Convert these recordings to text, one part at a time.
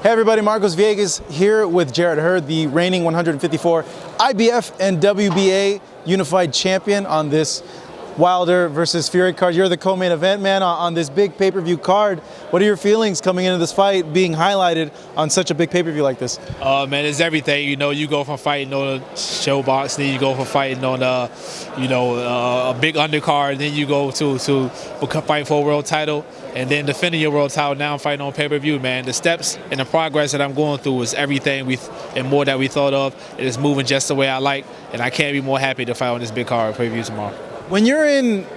Hey everybody, Marcos Villegas here with Jarrett Hurd, the reigning 154 IBF and WBA unified champion on this Wilder versus Fury card. You're the co-main event man on this big pay-per-view card. What are your feelings coming into this fight, being highlighted on such a big pay-per-view like this? Man, it's everything. You know, you go from fighting on a show box, then you go from fighting on a big undercard, then you go to fight for a world title, and then defending your world title. Now I'm fighting on pay-per-view, man. The steps and the progress that I'm going through is everything and more that we thought of. It is moving just the way I like, and I can't be more happy to fight on this big card pay-per-view tomorrow. When you're in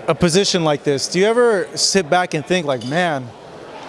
a position like this, do you ever sit back and think like, man,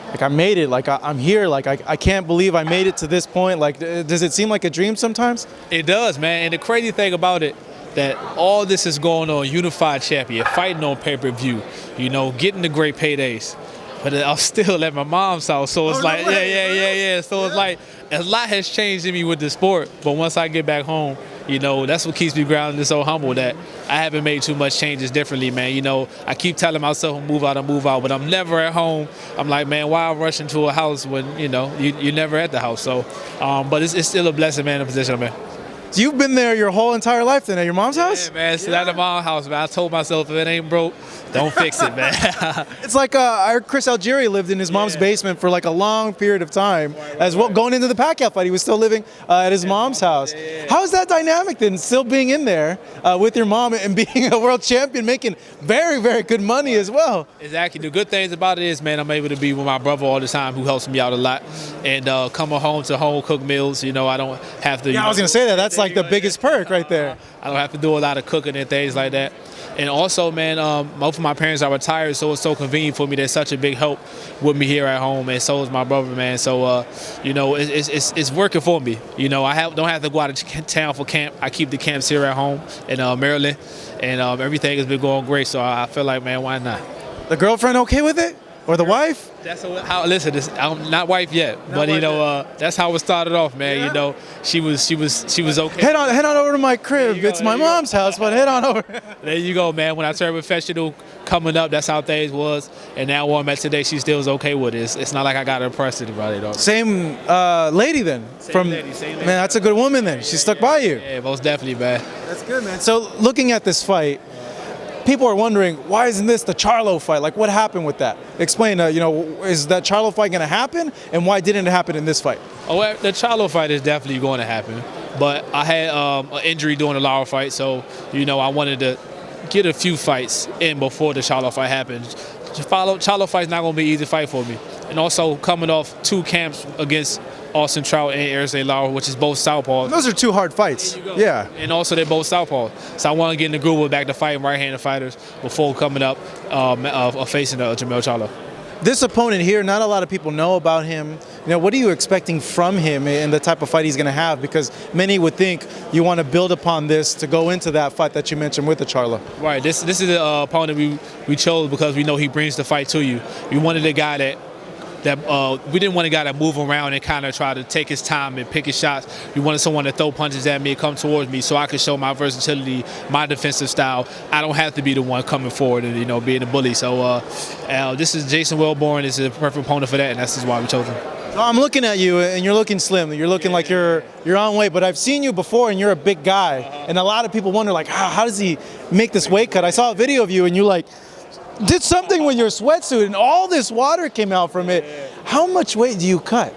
like I made it, like I'm here, like I can't believe I made it to this point? Like, does it seem like a dream sometimes? It does, man. And the crazy thing about it, that all this is going on, unified champion, fighting on pay-per-view, you know, getting the great paydays. But I'm still at my mom's house, so it's like, yeah. So it's like, a lot has changed in me with the sport, but once I get back home, you know, that's what keeps me grounded and so humble that I haven't made too much changes differently, man. You know, I keep telling myself move out, but I'm never at home. I'm like, man, why I'm rushing to a house when, you know, you're never at the house. So, but it's still a blessing, man, the position I'm in. So you've been there your whole entire life then, at your mom's house? Yeah, man, it's at the mom's house, man. I told myself if it ain't broke, don't fix it, man. It's like I heard Chris Algieri lived in his mom's basement for like a long period of time. As well, going into the Pacquiao fight, he was still living at his mom's house. How is that dynamic then, still being in there with your mom and being a world champion, making very, very good money as well? Exactly. The good things about it is, man, I'm able to be with my brother all the time, who helps me out a lot, and coming home to home cooked meals. You know, I don't have to. Yeah, I was gonna say that. That's like the biggest perk right there. I don't have to do a lot of cooking and things like that. And also, man, both of my parents are retired, so it's so convenient for me. They're such a big help with me here at home, and so is my brother, man. So, you know, it's working for me. You know, don't have to go out of town for camp. I keep the camps here at home in Maryland, and everything has been going great. So I feel like, man, why not? The girlfriend okay with it? Or the wife? That's how. Listen, I'm not wife yet, but you know, that's how it started off, man. Yeah. You know, she was okay. Head on over to my crib. It's my mom's house, but head on over. There you go, man. When I turned professional coming up, that's how things was, and now where I'm at today, she still is okay with it. It's not like I got to impress anybody, though. Same lady then. Same lady. Man, that's a good woman then. She stuck by you. Yeah, most definitely, man. That's good, man. So looking at this fight, people are wondering, why isn't this the Charlo fight? Like, what happened with that? Explain, you know, is that Charlo fight going to happen? And why didn't it happen in this fight? Oh, well, the Charlo fight is definitely going to happen. But I had an injury during the Lara fight, so, you know, I wanted to get a few fights in before the Charlo fight happened. Charlo fight's not going to be an easy fight for me. And also coming off 2 camps against Austin Trout and Arizona Lara, which is both southpaws. Those are 2 hard fights. Yeah. And also they're both southpaws. So I want to get in the groove with back to fighting right-handed fighters before coming up facing jermell Charlo. This opponent here, not a lot of people know about him. You know, what are you expecting from him and the type of fight he's going to have? Because many would think you want to build upon this to go into that fight that you mentioned with the Charlo. Right. This is the opponent we chose because we know he brings the fight to you. We wanted a guy that we didn't want a guy that move around and kind of try to take his time and pick his shots. We wanted someone to throw punches at me and come towards me so I could show my versatility, my defensive style. I don't have to be the one coming forward and, you know, being a bully. So this is Jason Wellborn. Is a perfect opponent for that, and that's why we chose him. So I'm looking at you, and you're looking slim. You're looking like you're on weight, but I've seen you before, and you're a big guy. And a lot of people wonder, like, how does he make this weight cut? I saw a video of you, and you like did something with your sweatsuit and all this water came out from it. How much weight do you cut?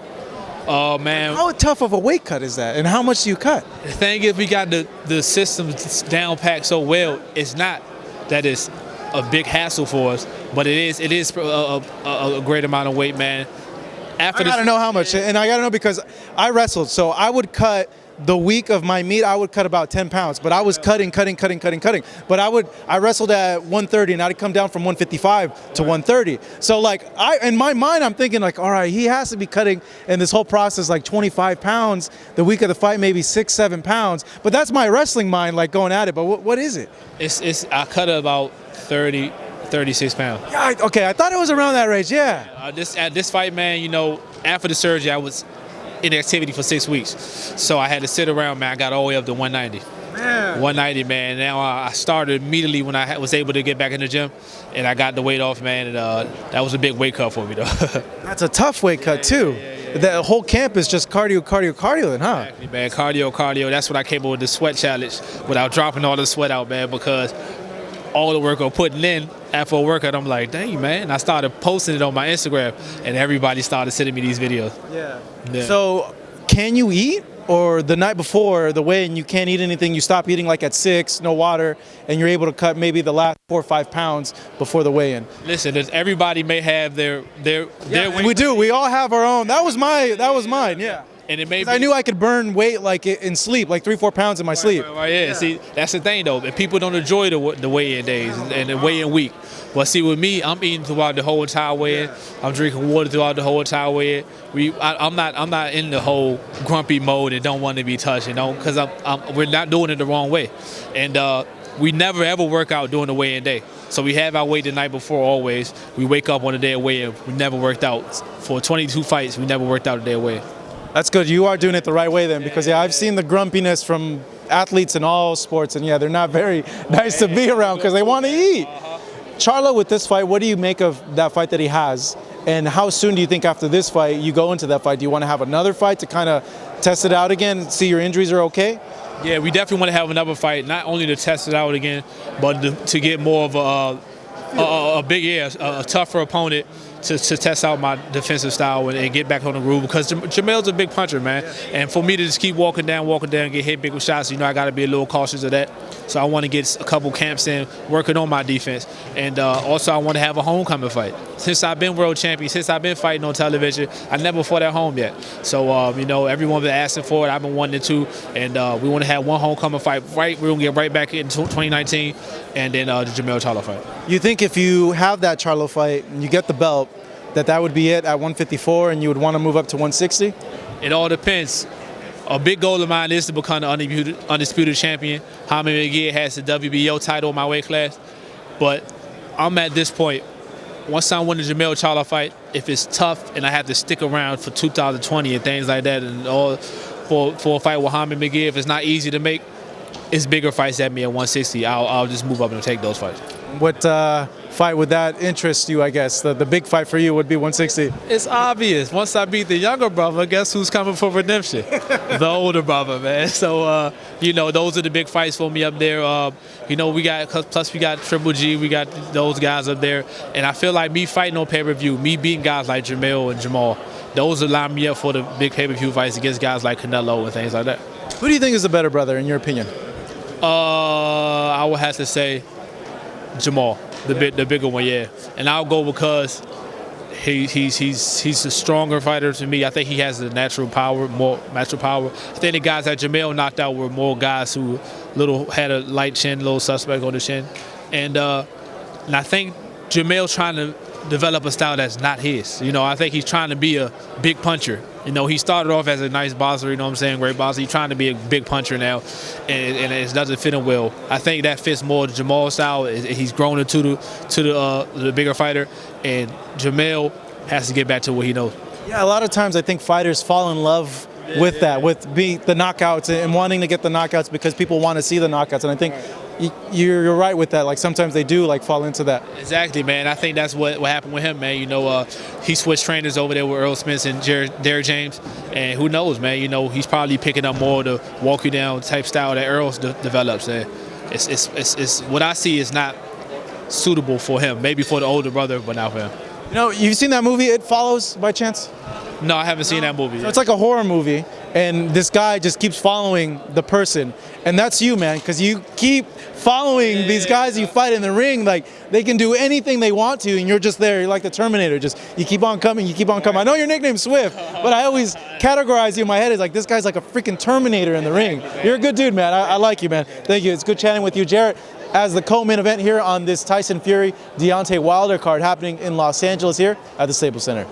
Oh, man. How tough of a weight cut is that? And how much do you cut? The thing is, we got the system down packed so well, it's not that it's a big hassle for us, but it is a great amount of weight, man. I gotta know how much, and I gotta know because I wrestled, so I would cut the week of my meet, I would cut about 10 pounds, but I was cutting. But I wrestled at 130 and I'd come down from 155 to 130. So like in my mind, I'm thinking like, all right, he has to be cutting in this whole process like 25 pounds. The week of the fight, maybe 6-7 pounds. But that's my wrestling mind like going at it. But what is it? I cut about 36 pounds. Yeah, okay, I thought it was around that range, yeah. At this fight, man, you know, after the surgery, I was in activity for 6 weeks. So I had to sit around, man. I got all the way up to 190. Man. 190, man. Now I started immediately when I was able to get back in the gym, and I got the weight off, man. And that was a big weight cut for me, though. That's a tough weight cut, too. the whole camp is just cardio, cardio, cardio then, huh? Exactly, man. Cardio. That's what I came up with the sweat challenge without dropping all the sweat out, man, because all the work I'm putting in after a workout, I'm like, dang, man. And I started posting it on my Instagram, and everybody started sending me these videos. Yeah. So can you eat? Or the night before the weigh-in, you can't eat anything, you stop eating like at 6, no water, and you're able to cut maybe the last 4 or 5 pounds before the weigh-in. Listen, everybody may have their weight. We do. We all have our own. That was mine. Yeah. And it may be, I knew I could burn weight like in sleep, like 3-4 pounds in my sleep. Right, yeah. See, that's the thing though. And people don't enjoy the weigh-in days and the weigh-in week. But see, with me, I'm eating throughout the whole entire weigh-in. I'm drinking water throughout the whole entire weigh-in. I'm not in the whole grumpy mode and don't want to be touched, because we're not doing it the wrong way. And we never ever work out during the weigh-in day. So we have our weight the night before always. We wake up on the day of weigh-in. We never worked out. For 22 fights, we never worked out the day of weigh-in. That's good. You are doing it the right way then, because I've seen the grumpiness from athletes in all sports, and they're not very nice to be around because they want to eat. Charlo, with this fight, what do you make of that fight that he has? And how soon do you think after this fight you go into that fight? Do you want to have another fight to kind of test it out again, see your injuries are okay? Yeah, we definitely want to have another fight, not only to test it out again, but to get more of a tougher opponent to test out my defensive style and get back on the groove, because Jermell's a big puncher, man. And for me to just keep walking down, and get hit big with shots, I got to be a little cautious of that. So I want to get a couple camps in, working on my defense. And also I want to have a homecoming fight. Since I've been world champion, since I've been fighting on television, I never fought at home yet. So, everyone's been asking for it. I've been wanting it too. And we want to have one homecoming fight. We're going to get right back in 2019, and then the Jermell Charlo fight. You think if you have that Charlo fight and you get the belt, that would be it at 154 and you would want to move up to 160? It all depends. A big goal of mine is to become the undisputed champion. Jaime McGee has the WBO title in my weight class. But I'm at this point, once I win the Jermell Charlo fight, if it's tough and I have to stick around for 2020 and things like that, and all for a fight with Jaime McGee, if it's not easy to make, it's bigger fights at me at 160. I'll just move up and take those fights. What fight would that interest you, I guess? The big fight for you would be 160. It's obvious. Once I beat the younger brother, guess who's coming for redemption? The older brother, man. So, those are the big fights for me up there. We got Triple G, we got those guys up there. And I feel like me fighting on pay-per-view, me beating guys like Jermell and Jamal, those will line me up for the big pay-per-view fights against guys like Canelo and things like that. Who do you think is the better brother, in your opinion? I would have to say Jamal, the bigger one, yeah. And I'll go because he's a stronger fighter to me. I think he has the natural power, more natural power. I think the guys that Jermell knocked out were more guys who had a light chin, little suspect on the chin. And I think Jermell's trying to develop a style that's not his. I think he's trying to be a big puncher. He started off as a nice boxer, great boxer. He's trying to be a big puncher now, and it doesn't fit him well. I think that fits more the Jamal style. He's grown into the bigger fighter, and Jermell has to get back to what he knows. Yeah, a lot of times I think fighters fall in love with that, with the knockouts and wanting to get the knockouts because people want to see the knockouts, and I think you're right with that. Like sometimes they do fall into that. Exactly, man. I think that's what happened with him, man. He switched trainers over there with Earl Spence and Derrick James, and who knows, man. He's probably picking up more of the walk you down type style that Earl develops. And it's what I see is not suitable for him. Maybe for the older brother, but not for him. You've seen that movie It Follows by chance? No, I haven't seen that movie. So it's like a horror movie, and this guy just keeps following the person, and that's you, man, because you keep following these guys you fight in the ring. Like they can do anything they want to, and you're just there. You're like the Terminator. Just you keep on coming, you keep on coming. I know your nickname's Swift, but I always categorize you in my head as like this guy's like a freaking Terminator in the ring. You're a good dude, man. I like you, man. Thank you. It's good chatting with you, Jarrett. As the co-main event here on this Tyson Fury Deontay Wilder card happening in Los Angeles here at the Staples Center.